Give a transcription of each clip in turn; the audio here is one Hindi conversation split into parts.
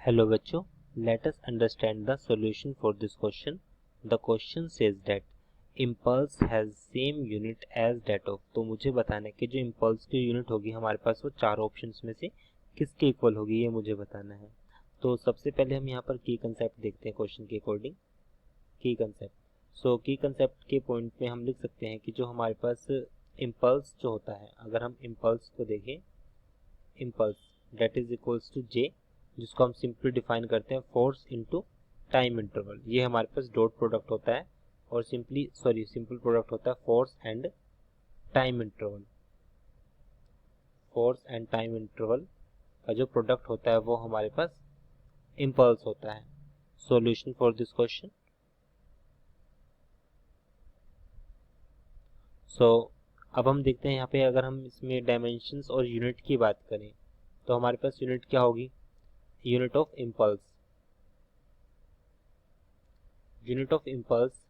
Hello बच्चों, let us understand the solution for this question. The question says that impulse has same unit as that of. तो मुझे बताना है कि जो impulse की यूनिट होगी हमारे पास वो चार ऑप्शंस में से किसके इक्वल होगी, ये मुझे बताना है। तो सबसे पहले हम यहाँ पर की कंसेप्ट देखते हैं क्वेश्चन के अकॉर्डिंग। की कंसेप्ट, सो की कंसेप्ट के पॉइंट में हम लिख सकते हैं कि जो हमारे पास इम्पल्स जो होता है, अगर हम इम्पल्स को देखें, impulse that is equals to J, जिसको हम सिंपली डिफाइन करते हैं फोर्स इनटू टाइम इंटरवल। ये हमारे पास डॉट प्रोडक्ट होता है और सिंपल प्रोडक्ट होता है force and time interval. Force and time interval का जो प्रोडक्ट होता है वो हमारे पास इम्पल्स होता है। सॉल्यूशन फॉर दिस क्वेश्चन, अब हम देखते हैं यहाँ पे, अगर हम इसमें डायमेंशंस और यूनिट की बात करें तो हमारे पास यूनिट क्या होगी, unit of impulse. Unit of impulse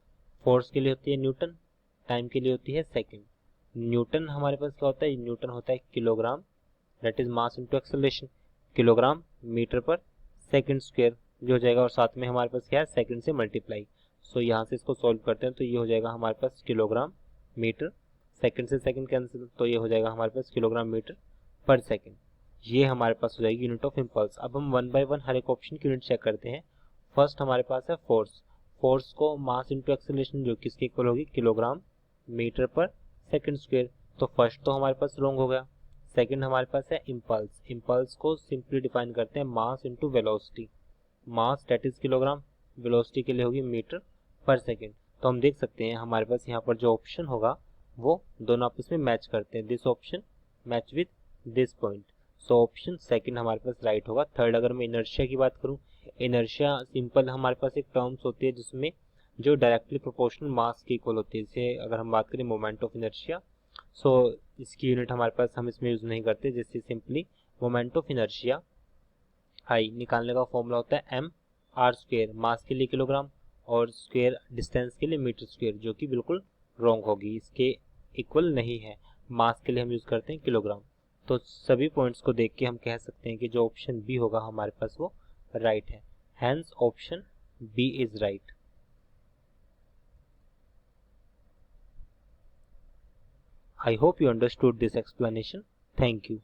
force के लिए होती है न्यूटन, टाइम के लिए होती है सेकंड। न्यूटन हमारे पास क्या होता है, न्यूटन होता है kilogram, that is mass into acceleration, kilogram metre per second square जो हो जाएगा, और साथ में हमारे पास क्या है, सेकंड से मल्टीप्लाई। सो यहाँ से इसको सॉल्व करते हैं तो ये हो जाएगा हमारे पास किलोग्राम मीटर, सेकंड से सेकंड कैंसिल तो ये हो जाएगा हमारे पास किलोग्राम मीटर पर सेकंड। ये हमारे पास हो जाएगी यूनिट ऑफ इम्पल्स। अब हम वन बाय वन हर एक ऑप्शन की यूनिट चेक करते हैं। फर्स्ट हमारे पास है फोर्स। फोर्स को मास इनटू एक्सेलरेशन जो किसके इक्वल होगी, kilogram metre per second square. तो फर्स्ट तो हमारे पास रॉन्ग हो गया। सेकंड हमारे पास है इम्पल्स। इम्पल्स को सिंपली डिफाइन करते हैं mass into velocity. Mass that is kilogram, velocity के लिए होगी मीटर पर सेकंड। तो हम देख सकते हैं हमारे पास यहाँ पर जो ऑप्शन होगा वो दोनों आपस में मैच करते हैं। This option match with this point, so option second हमारे पास राइट होगा। थर्ड, अगर मैं इनर्शिया की बात करूं, इनर्शिया सिंपल हमारे पास एक टर्म्स होती है जिसमें जो डायरेक्टली प्रोपोर्शनल मास के इक्वल होती है। जैसे अगर हम बात करें मोमेंट ऑफ इनर्शिया, सो इसकी यूनिट हमारे पास हम इसमें यूज नहीं करते। जैसे simply moment of inertia I निकालने का फॉर्मूला होता है एम आर स्क्वेयर, मास के लिए किलोग्राम और स्क्वेयर डिस्टेंस के लिए मीटर स्क्वेयर, जो कि बिल्कुल रॉन्ग होगी, इसके इक्वल नहीं है। मास के लिए हम यूज करते हैं किलोग्राम। तो सभी पॉइंट्स को देख के हम कह सकते हैं कि जो ऑप्शन बी होगा हमारे पास वो राइट है। Hence option B is right. I hope you understood this explanation. Thank you.